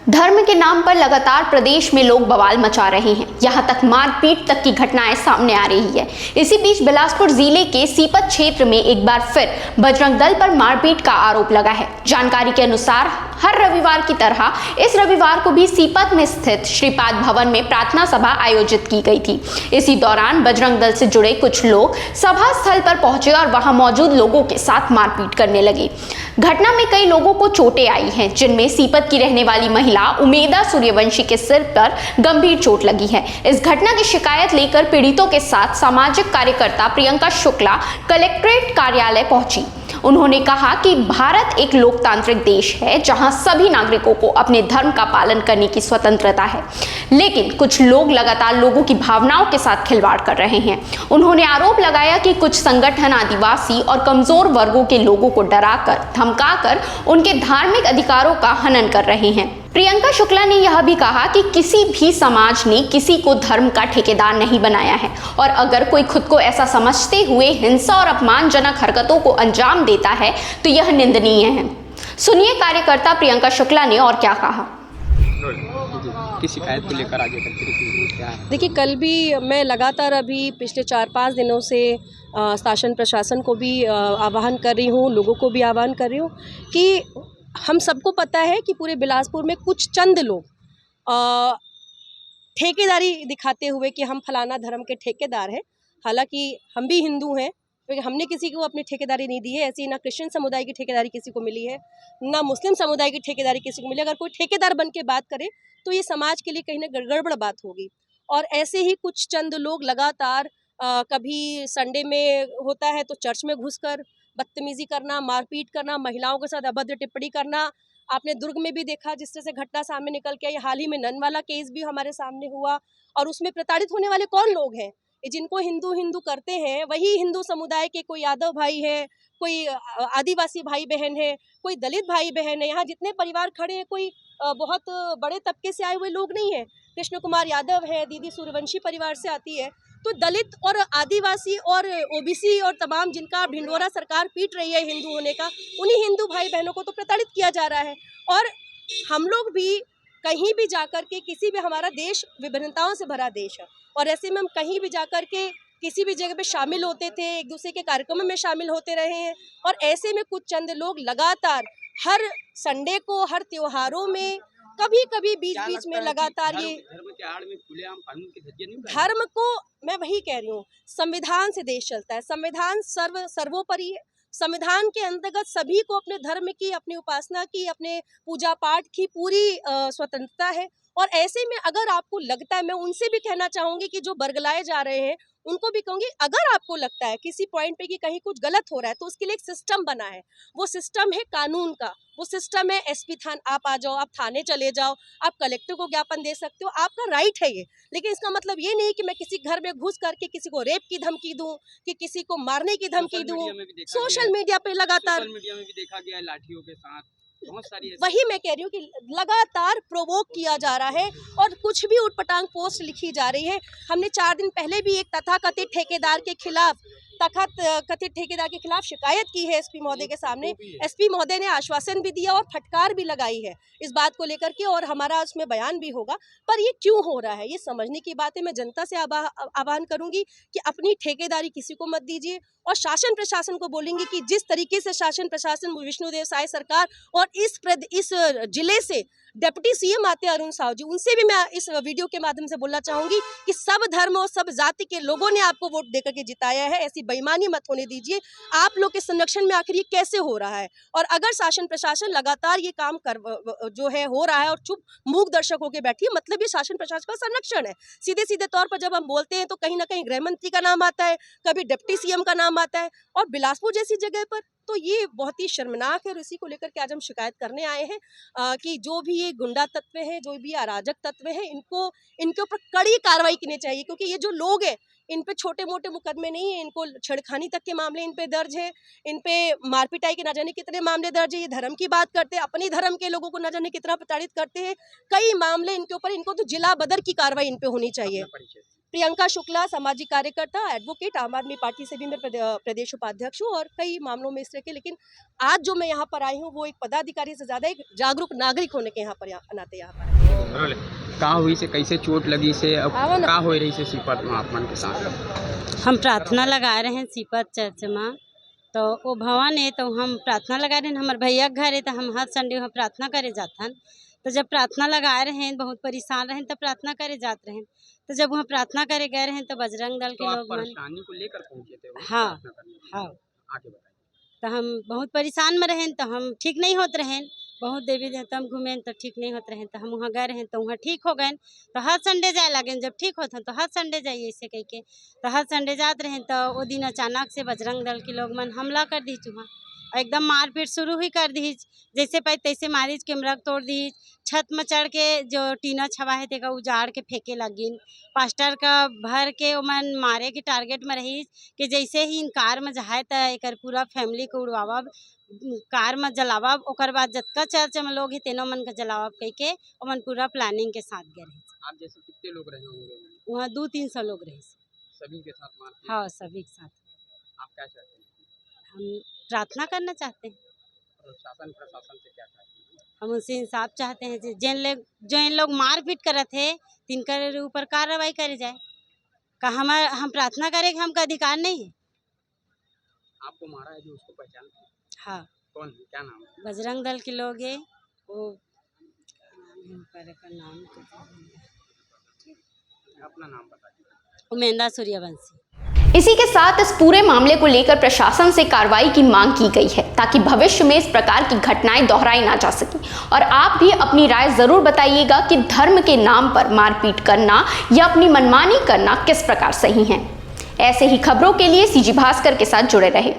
धर्म के नाम पर लगातार प्रदेश में लोग बवाल मचा रहे हैं। यहां तक मारपीट तक की घटनाएं सामने आ रही है। इसी बीच बिलासपुर जिले के सीपत क्षेत्र में एक बार फिर बजरंग दल पर मारपीट का आरोप लगा है। जानकारी के अनुसार हर रविवार की तरह इस रविवार को भी सीपत में स्थित श्रीपाद भवन में प्रार्थना सभा आयोजित की गई थी। इसी दौरान बजरंग दल से जुड़े कुछ लोग सभा स्थल पर पहुंचे और वहां मौजूद लोगों के साथ मारपीट करने लगे। घटना में कई लोगों को चोटें आई हैं, जिनमें सीपत की रहने वाली महिला उमेदा सूर्यवंशी के सिर पर गंभीर चोट लगी है। इस घटना की शिकायत लेकर पीड़ितों के साथ सामाजिक कार्यकर्ता प्रियंका शुक्ला कलेक्ट्रेट कार्यालय पहुंची। उन्होंने कहा कि भारत एक लोकतांत्रिक देश है, जहां सभी नागरिकों को अपने धर्म का पालन करने की स्वतंत्रता है, लेकिन कुछ लोग लगातार लोगों की भावनाओं के साथ खिलवाड़ कर रहे हैं। उन्होंने आरोप लगाया कि कुछ संगठन आदिवासी और कमजोर वर्गों के लोगों को डराकर, धमकाकर उनके धार्मिक अधिकारों का हनन कर रहे हैं। प्रियंका शुक्ला ने यह भी कहा कि किसी भी समाज ने किसी को धर्म का ठेकेदार नहीं बनाया है, और अगर कोई खुद को ऐसा समझते हुए हिंसा और अपमानजनक हरकतों को अंजाम देता है तो यह निंदनीय है। सुनिए कार्यकर्ता प्रियंका शुक्ला ने और क्या कहा। की शिकायत को लेकर आगे क्या है? देखिए, कल भी मैं लगातार अभी पिछले 4-5 दिनों से शासन प्रशासन को भी आह्वान कर रही हूँ, लोगों को भी आह्वान कर रही हूँ कि हम सबको पता है कि पूरे बिलासपुर में कुछ चंद लोग ठेकेदारी दिखाते हुए कि हम फलाना धर्म के ठेकेदार हैं। हालांकि हम भी हिंदू हैं, क्योंकि हमने किसी को अपनी ठेकेदारी नहीं दी है। ऐसी ना क्रिश्चियन समुदाय की ठेकेदारी किसी को मिली है, ना मुस्लिम समुदाय की ठेकेदारी किसी को मिली। अगर कोई ठेकेदार बन के बात करे तो ये समाज के लिए कहीं ना गड़बड़ बात होगी। और ऐसे ही कुछ चंद लोग लगातार कभी संडे में होता है तो चर्च में घुसकर बदतमीजी करना, मारपीट करना, महिलाओं के साथ अभद्र टिप्पणी करना। आपने दुर्ग में भी देखा जिस तरह से घटना सामने निकल के आई। हाल ही में नन वाला केस भी हमारे सामने हुआ, और उसमें प्रताड़ित होने वाले कौन लोग हैं? जिनको हिंदू हिंदू करते हैं वही हिंदू समुदाय के कोई यादव भाई है, कोई आदिवासी भाई बहन है, कोई दलित भाई बहन है। यहाँ जितने परिवार खड़े हैं कोई बहुत बड़े तबके से आए हुए लोग नहीं है। कृष्ण कुमार यादव है, दीदी सूर्यवंशी परिवार से आती है। तो दलित और आदिवासी और ओबीसी और तमाम जिनका ढिंढोरा सरकार पीट रही है हिंदू होने का, उन्हीं हिंदू भाई बहनों को तो प्रताड़ित किया जा रहा है। और हम लोग भी कहीं भी जाकर के, किसी भी, हमारा देश विभिन्नताओं से भरा देश है, और ऐसे में हम कहीं भी जाकर के किसी भी जगह पे शामिल होते थे, एक दूसरे के कार्यक्रमों में शामिल होते रहे हैं। और ऐसे में कुछ चंद लोग लगातार हर संडे को, हर त्योहारों में, कभी कभी बीच बीच में लगातार ये धर्म के आड़ में खुलेआम कानून के धज्जे नहीं उड़ाए? धर्म को, मैं वही कह रही हूँ, संविधान से देश चलता है। संविधान सर्वोपरि है। संविधान के अंतर्गत सभी को अपने धर्म की, अपनी उपासना की, अपने पूजा पाठ की पूरी स्वतंत्रता है। और ऐसे में अगर आपको लगता है, मैं उनसे भी कहना चाहूंगी कि जो बरगलाए जा रहे हैं उनको भी कहूंगी, अगर आपको लगता है किसी पॉइंट पे कि कहीं कुछ गलत हो रहा है तो उसके लिए एक सिस्टम बना है। वो सिस्टम है कानून का, वो सिस्टम है एसपी आप आ जाओ, आप थाने चले जाओ, आप कलेक्टर को ज्ञापन दे सकते हो, आपका राइट है ये। लेकिन इसका मतलब ये नहीं कि मैं किसी घर में घुस करके किसी को रेप की धमकी दूं, कि किसी को मारने की धमकी दूं। सोशल मीडिया पे लगातार, सोशल मीडिया में भी देखा गया है लाठियों के साथ बहुत सारी। वही मैं कह रही हूँ कि लगातार प्रोवोक किया जा रहा है और कुछ भी उटपटांग पोस्ट लिखी जा रही है। हमने 4 दिन पहले भी एक तथाकथित ठेकेदार के खिलाफ शिकायत की है एसपी महोदय के सामने। एसपी महोदय ने आश्वासन भी दिया और फटकार भी लगाई है इस बात को लेकर के, और हमारा उसमें बयान भी होगा। पर ये क्यों हो रहा है, ये समझने की बात है। मैं जनता से आह्वान करूंगी कि अपनी ठेकेदारी किसी को मत दीजिए, और शासन प्रशासन को बोलेंगे कि जिस तरीके से शासन प्रशासन, विष्णुदेव साय सरकार और इस जिले से डिप्टी सीएम आते हैं अरुण साहू जी, उनसे भी मैं इस वीडियो के माध्यम से बोलना चाहूंगी कि सब धर्म और सब जाति के लोगों ने आपको वोट देकर के जिताया है। ऐसी बेईमानी मत होने दीजिए। आप लोग के संरक्षण में आखिर ये कैसे हो रहा है? और अगर शासन प्रशासन लगातार ये काम जो है हो रहा है और चुप मूक दर्शक होकर बैठी है, मतलब ये शासन प्रशासन का संरक्षण है। सीधे सीधे तौर पर जब हम बोलते हैं तो कहीं ना कहीं गृह मंत्री का नाम आता है, कभी डिप्टी सीएम का नाम आता है, और बिलासपुर जैसी जगह पर तो ये बहुत ही शर्मनाक है। और इसी को लेकर के आज हम शिकायत करने आए हैं कि जो भी ये गुंडा तत्व है, जो भी अराजक तत्व है, इनके ऊपर कड़ी कार्रवाई करनी चाहिए। क्योंकि ये जो लोग हैं, इन पे छोटे मोटे मुकदमे नहीं है, इनको छेड़खानी तक के मामले इन पे दर्ज है, इन पे मारपिटाई के ना जाने कितने मामले दर्ज है। ये धर्म की बात करते हैं, अपनी धर्म के लोगों को ना जाने कितना प्रताड़ित करते हैं। कई मामले इनके ऊपर, इनको तो जिला बदर की कार्रवाई इन पे होनी चाहिए। प्रियंका शुक्ला सामाजिक कार्यकर्ता, एडवोकेट, आम आदमी पार्टी से भी मैं प्रदेश उपाध्यक्ष हूँ और कई मामलों में इस तरह के। लेकिन आज जो मैं यहाँ पर आई हूँ वो एक पदाधिकारी से ज़्यादा एक जागरूक नागरिक होने के यहाँ पर नाते यहाँ पर। कहाँ हुई से, कैसे चोट लगी से, अब कहाँ हो रही से सीपत में आप मन के साथ? हम प्रार्थना लगा रहे हैं सीपत चर्च में, तो वो भवन है तो हम प्रार्थना लगा रहे हैं। हमारे भैया घर है तो हम हर संडे वहाँ प्रार्थना करे जाथन। तो जब प्रार्थना लगा रहे हैं बहुत परेशान रहे तो प्रार्थना करे जाते रहे। तो जब वहाँ प्रार्थना करे गए रहे तो बजरंग दल के लोग परेशानी को लेकर पहुंचे थे? हाँ हाँ। आगे बताइए। तो हम बहुत परेशान में रहें तो हम ठीक नहीं होते रहें, बहुत देवी देवता हम घूमें तो ठीक नहीं होते रहें। तो हम वहाँ गए रहें तो वहाँ ठीक हो गए। तो हर संडे जाए लगे, जब ठीक होते तो हर संडे जाइए ऐसे कह के। तो हर संडे जाते रहें तो वो दिन अचानक से बजरंग दल के लोग मन हमला कर दी चुहा, एकदम मारपीट शुरू ही कर दी। जैसे पाई तैसे मारी, कैमरा तोड़ दी, छत में चढ़ के जो टीना छवा है तेगा उजाड़ के फेंके लगिन। पास्टर का भर के ओमन मारे के टारगेट में रही कि जैसे ही इन कार में जहाए तो एक पूरा फैमिली को उड़वावा, कार में जलावा। ओकर बाद जतका चर्च में लोग है तेनो मन का जलावा कह के ओमन पूरा प्लानिंग के साथ गए रहे। आप जैसे कितने लोग रहे होंगे वहाँ 200-300 लोग रहे। सभी के साथ मारपीट? हाँ सभी के साथ। आप क्या चाहते हैं? हम प्रार्थना करना चाहते हैं। प्रशासन से क्या चाहते हैं? हम उनसे इंसाफ चाहते हैं, जो इन लोग मारपीट करे थे तिनकर ऊपर कार्रवाई करे जाए। का हम प्रार्थना करें कि हमका अधिकार नहीं है। आपको मारा है जो उसको पहचानते हैं? हाँ। कौन है, क्या नाम है? बजरंग दल के लोग है वो, नाम अपना नाम बताइए। उमेंदा सूर्यवंशी। इसी के साथ इस पूरे मामले को लेकर प्रशासन से कार्रवाई की मांग की गई है ताकि भविष्य में इस प्रकार की घटनाएं दोहराई ना जा सके। और आप भी अपनी राय जरूर बताइएगा कि धर्म के नाम पर मारपीट करना या अपनी मनमानी करना किस प्रकार सही है। ऐसे ही खबरों के लिए सीजी भास्कर के साथ जुड़े रहे।